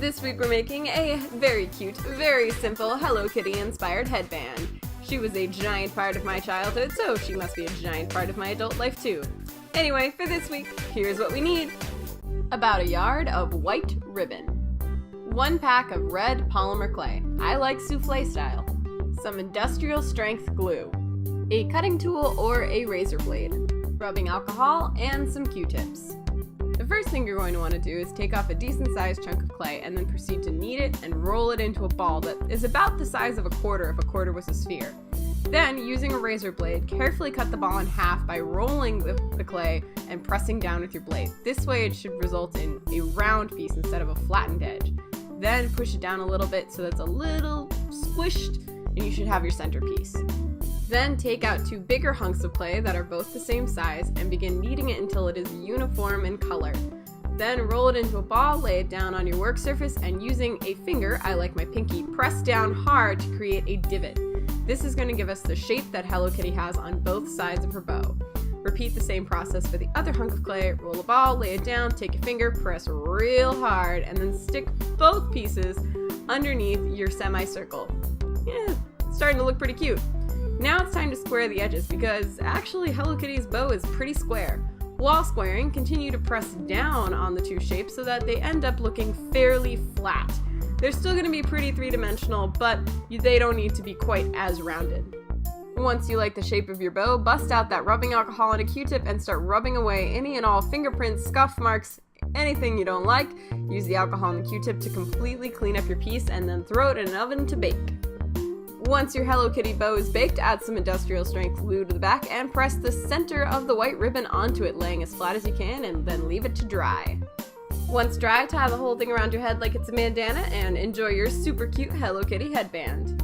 this week we're making a very cute, very simple Hello Kitty inspired headband. She was a giant part of my childhood, so she must be a giant part of my adult life too. Anyway, for this week, here's what we need. About a yard of white ribbon. 1 pack of red polymer clay. I like souffle style. Some industrial strength glue. A cutting tool or a razor blade. Rubbing alcohol and some Q-tips. The first thing you're going to want to do is take off a decent sized chunk of clay and then proceed to knead it and roll it into a ball that is about the size of a quarter if a quarter was a sphere. Then, using a razor blade, carefully cut the ball in half by rolling the clay and pressing down with your blade. This way it should result in a round piece instead of a flattened edge. Then push it down a little bit so that it's a little squished and you should have your centerpiece. Then take out 2 bigger hunks of clay that are both the same size and begin kneading it until it is uniform in color. Then roll it into a ball, lay it down on your work surface, and using a finger, I like my pinky, press down hard to create a divot. This is going to give us the shape that Hello Kitty has on both sides of her bow. Repeat the same process for the other hunk of clay. Roll a ball, lay it down, take a finger, press real hard, and then stick both pieces underneath your semicircle. Yeah, it's starting to look pretty cute. Now it's time to square the edges because actually Hello Kitty's bow is pretty square. While squaring, continue to press down on the 2 shapes so that they end up looking fairly flat. They're still going to be pretty 3-dimensional, but they don't need to be quite as rounded. Once you like the shape of your bow, bust out that rubbing alcohol and a Q-tip and start rubbing away any and all fingerprints, scuff marks, anything you don't like. Use the alcohol and the Q-tip to completely clean up your piece and then throw it in an oven to bake. Once your Hello Kitty bow is baked, add some industrial strength glue to the back and press the center of the white ribbon onto it, laying as flat as you can, and then leave it to dry. Once dry, tie the whole thing around your head like it's a bandana and enjoy your super cute Hello Kitty headband.